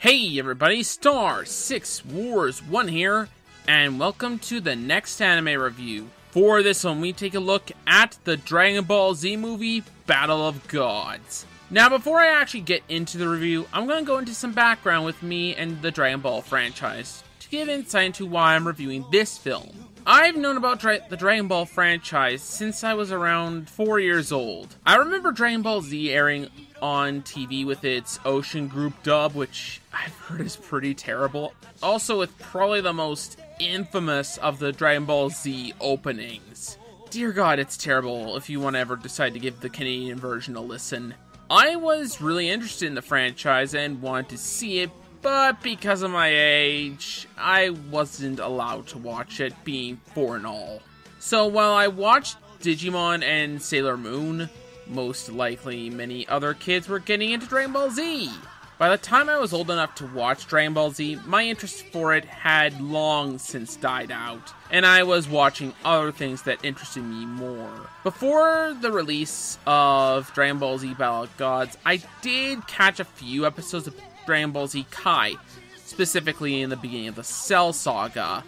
Hey everybody, Star 6 Wars 1 here, and welcome to the next anime review. For this one, we take a look at the Dragon Ball Z movie, Battle of Gods. Now, before I actually get into the review, I'm going to go into some background with me and the Dragon Ball franchise, to give insight into why I'm reviewing this film. I've known about the Dragon Ball franchise since I was around 4 years old. I remember Dragon Ball Z airing on TV with its Ocean Group dub, which I've heard is pretty terrible. Also, with probably the most infamous of the Dragon Ball Z openings. Dear God, it's terrible if you want to ever decide to give the Canadian version a listen. I was really interested in the franchise and wanted to see it, but because of my age, I wasn't allowed to watch it, being 4 and all. So while I watched Digimon and Sailor Moon, most likely many other kids were getting into Dragon Ball Z. By the time I was old enough to watch Dragon Ball Z, my interest for it had long since died out, and I was watching other things that interested me more. Before the release of Dragon Ball Z Battle of Gods, I did catch a few episodes of Dragon Ball Z Kai, specifically in the beginning of the Cell Saga,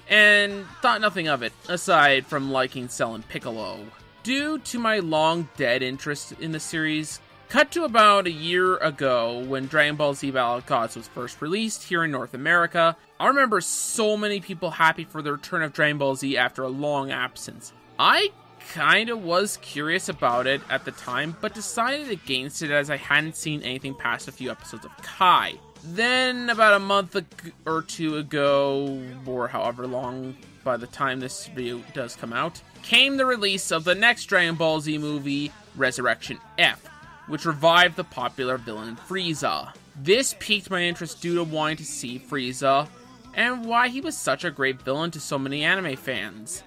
and thought nothing of it, aside from liking Cell and Piccolo. Due to my long dead interest in the series, cut to about a year ago when Dragon Ball Z Battle of Gods was first released here in North America, I remember so many people happy for the return of Dragon Ball Z after a long absence. I kinda was curious about it at the time, but decided against it as I hadn't seen anything past a few episodes of Kai. Then, about a month or two ago, or however long by the time this video does come out, came the release of the next Dragon Ball Z movie, Resurrection F, which revived the popular villain Frieza. This piqued my interest due to wanting to see Frieza, and why he was such a great villain to so many anime fans.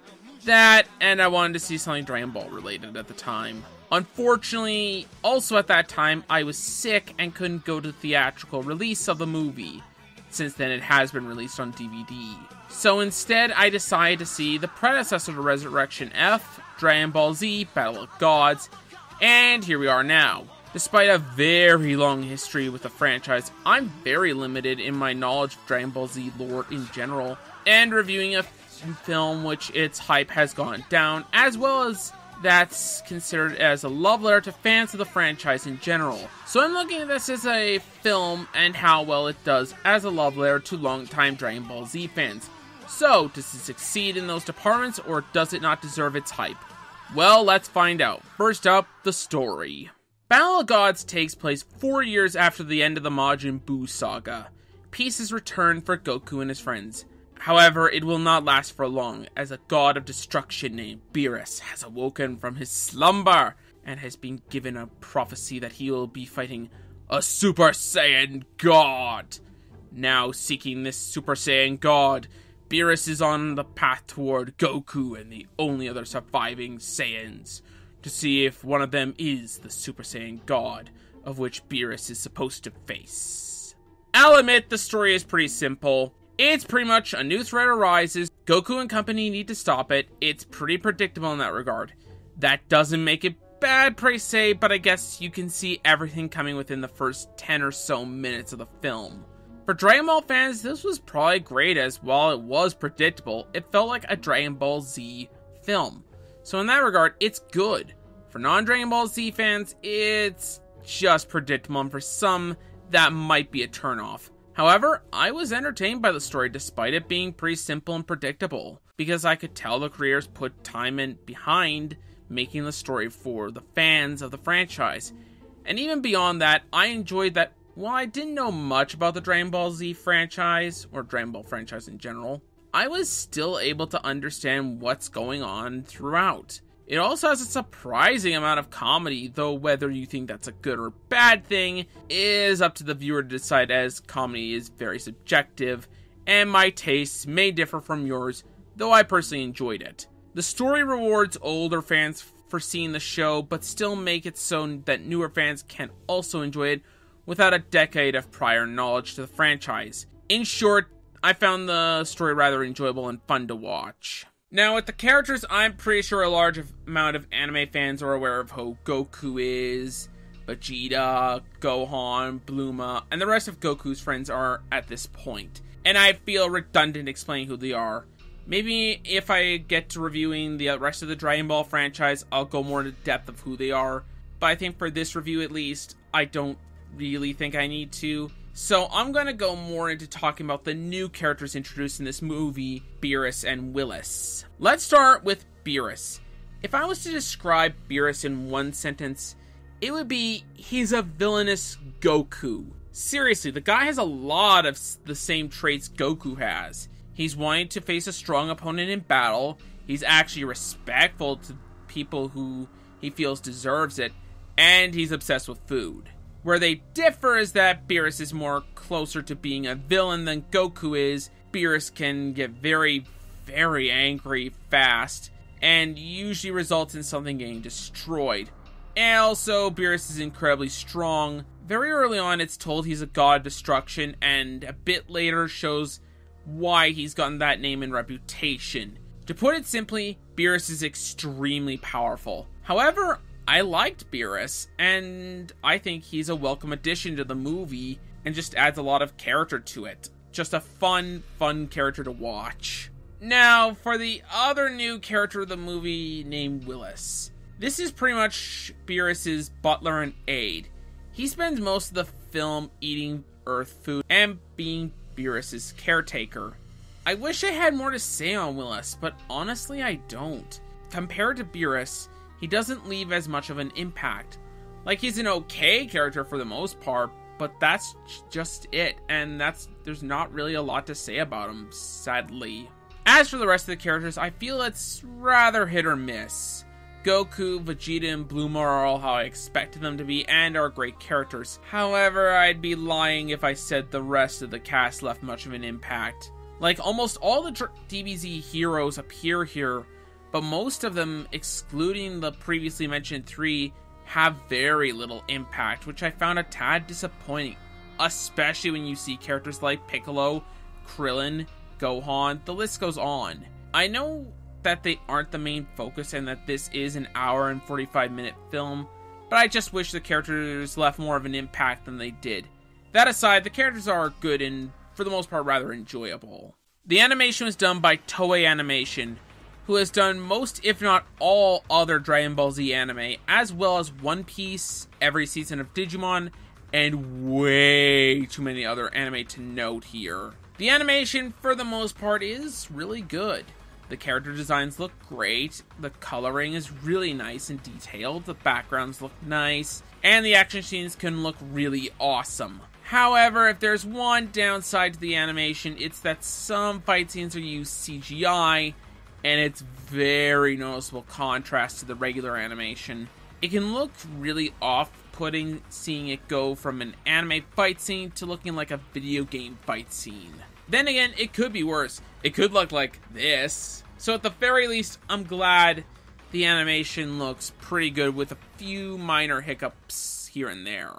That, and I wanted to see something Dragon Ball related at the time. Unfortunately, also at that time, I was sick and couldn't go to the theatrical release of the movie. Since then, it has been released on DVD. So instead, I decided to see the predecessor to Resurrection F, Dragon Ball Z Battle of Gods, and here we are now. Despite a very long history with the franchise, I'm very limited in my knowledge of Dragon Ball Z lore in general, and reviewing a film which its hype has gone down, as well as that's considered as a love letter to fans of the franchise in general. So I'm looking at this as a film and how well it does as a love letter to longtime Dragon Ball Z fans. So, does it succeed in those departments, or does it not deserve its hype? Well, let's find out. First up, the story. Battle of Gods takes place 4 years after the end of the Majin Buu saga. Peace is returned for Goku and his friends. However, it will not last for long, as a god of destruction named Beerus has awoken from his slumber, and has been given a prophecy that he will be fighting a Super Saiyan God. Now, seeking this Super Saiyan God, Beerus is on the path toward Goku and the only other surviving Saiyans, to see if one of them is the Super Saiyan God, of which Beerus is supposed to face. I'll admit the story is pretty simple. It's pretty much a new threat arises, Goku and company need to stop it. It's pretty predictable in that regard. That doesn't make it bad per se, but I guess you can see everything coming within the first 10 or so minutes of the film. For Dragon Ball fans, this was probably great, as while it was predictable, it felt like a Dragon Ball Z film. So in that regard, it's good. For non-Dragon Ball Z fans, it's just predictable, and for some, that might be a turnoff. However, I was entertained by the story despite it being pretty simple and predictable, because I could tell the creators put time in behind making the story for the fans of the franchise. And even beyond that, I enjoyed that while I didn't know much about the Dragon Ball Z franchise, or Dragon Ball franchise in general, I was still able to understand what's going on throughout. It also has a surprising amount of comedy, though whether you think that's a good or bad thing is up to the viewer to decide, as comedy is very subjective, and my tastes may differ from yours, though I personally enjoyed it. The story rewards older fans for seeing the show, but still make it so that newer fans can also enjoy it without a decade of prior knowledge to the franchise. In short, I found the story rather enjoyable and fun to watch. Now, with the characters, I'm pretty sure a large amount of anime fans are aware of who Goku is, Vegeta, Gohan, Bulma, and the rest of Goku's friends are at this point. And I feel redundant explaining who they are. Maybe if I get to reviewing the rest of the Dragon Ball franchise, I'll go more into depth of who they are. But I think for this review at least, I don't really think I need to. So I'm going to go more into talking about the new characters introduced in this movie, Beerus and Willis. Let's start with Beerus. If I was to describe Beerus in one sentence, it would be, he's a villainous Goku. Seriously, the guy has a lot of the same traits Goku has. He's wanting to face a strong opponent in battle. He's actually respectful to people who he feels deserves it. And he's obsessed with food. Where they differ is that Beerus is more closer to being a villain than Goku is. Beerus can get very, very angry fast, and usually results in something getting destroyed. And also, Beerus is incredibly strong. Very early on, it's told he's a god of destruction, and a bit later shows why he's gotten that name and reputation. To put it simply, Beerus is extremely powerful. However, I liked Beerus, and I think he's a welcome addition to the movie, and just adds a lot of character to it. Just a fun character to watch. Now, for the other new character of the movie named Willis. This is pretty much Beerus's butler and aide. He spends most of the film eating Earth food and being Beerus's caretaker. I wish I had more to say on Willis, but honestly I don't. Compared to Beerus, he doesn't leave as much of an impact. Like, he's an okay character for the most part, but that's just it, and there's not really a lot to say about him, sadly. As for the rest of the characters, I feel it's rather hit or miss. Goku, Vegeta, and Bulma are all how I expected them to be, and are great characters. However, I'd be lying if I said the rest of the cast left much of an impact. Like, almost all the DBZ heroes appear here, but most of them, excluding the previously mentioned 3, have very little impact, which I found a tad disappointing. Especially when you see characters like Piccolo, Krillin, Gohan, the list goes on. I know that they aren't the main focus and that this is an hour and 45-minute film, but I just wish the characters left more of an impact than they did. That aside, the characters are good and, for the most part, rather enjoyable. The animation was done by Toei Animation, who has done most, if not all, other Dragon Ball Z anime, as well as One Piece, every season of Digimon, and way too many other anime to note here. The animation, for the most part, is really good. The character designs look great, the coloring is really nice and detailed, the backgrounds look nice, and the action scenes can look really awesome. However, if there's one downside to the animation, it's that some fight scenes are used CGI, and it's very noticeable contrast to the regular animation. It can look really off-putting seeing it go from an anime fight scene to looking like a video game fight scene. Then again, it could be worse. It could look like this. So at the very least, I'm glad the animation looks pretty good with a few minor hiccups here and there.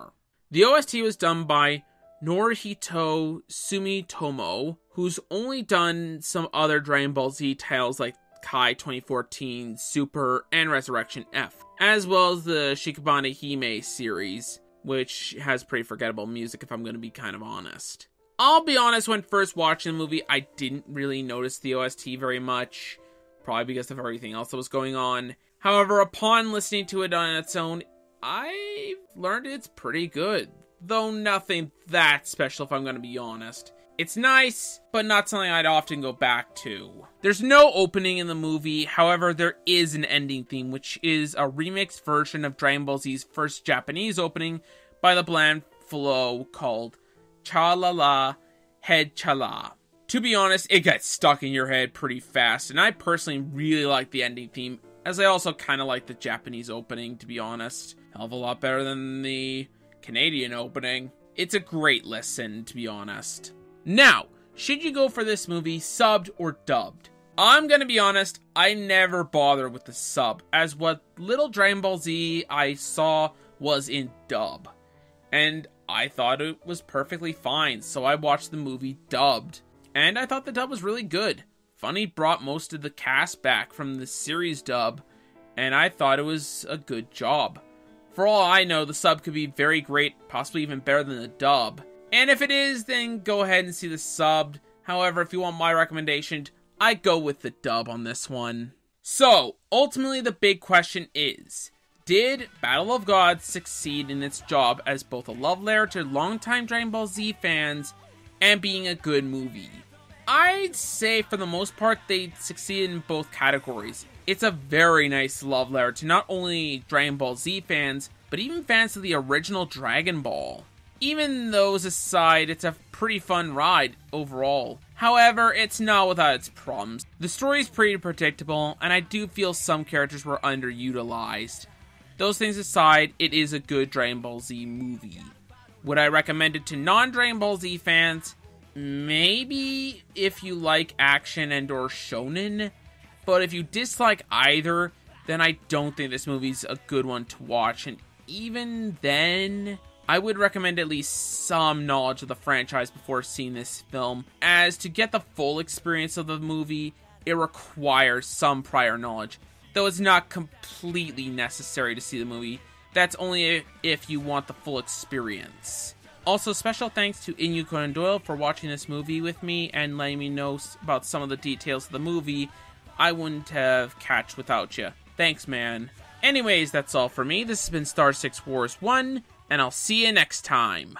The OST was done by Norihito Sumitomo, who's only done some other Dragon Ball Z titles like Kai 2014, Super, and Resurrection F, as well as the Shikabane Hime series, which has pretty forgettable music if I'm going to be kind of honest. I'll be honest, when first watching the movie, I didn't really notice the OST very much, probably because of everything else that was going on. However, upon listening to it on its own, I learned it's pretty good, though nothing that special if I'm going to be honest. It's nice, but not something I'd often go back to. There's no opening in the movie, however there is an ending theme, which is a remixed version of Dragon Ball Z's first Japanese opening by the band Flow called Cha-La-La Head Cha-La. To be honest, it gets stuck in your head pretty fast, and I personally really like the ending theme, as I also kind of like the Japanese opening, to be honest. Hell of a lot better than the Canadian opening. It's a great listen, to be honest. Now, should you go for this movie subbed or dubbed? I'm gonna be honest, I never bothered with the sub, as what little Dragon Ball Z I saw was in dub. And I thought it was perfectly fine, so I watched the movie dubbed. And I thought the dub was really good. Funny brought most of the cast back from the series dub, and I thought it was a good job. For all I know, the sub could be very great, possibly even better than the dub. And if it is, then go ahead and see the subbed. However, if you want my recommendation, I go with the dub on this one. So, ultimately the big question is, did Battle of Gods succeed in its job as both a love letter to longtime Dragon Ball Z fans and being a good movie? I'd say for the most part they succeeded in both categories. It's a very nice love letter to not only Dragon Ball Z fans, but even fans of the original Dragon Ball. Even those aside, it's a pretty fun ride overall. However, it's not without its problems. The story's pretty predictable, and I do feel some characters were underutilized. Those things aside, it is a good Dragon Ball Z movie. Would I recommend it to non-Dragon Ball Z fans? Maybe if you like action and or shonen, but if you dislike either, then I don't think this movie's a good one to watch, and even then, I would recommend at least some knowledge of the franchise before seeing this film, as to get the full experience of the movie, it requires some prior knowledge, though it's not completely necessary to see the movie. That's only if you want the full experience. Also, special thanks to Inu Conan Doyle for watching this movie with me and letting me know about some of the details of the movie I wouldn't have catched without you. Thanks, man. Anyways, that's all for me. This has been Star 6 Wars 1, and I'll see you next time.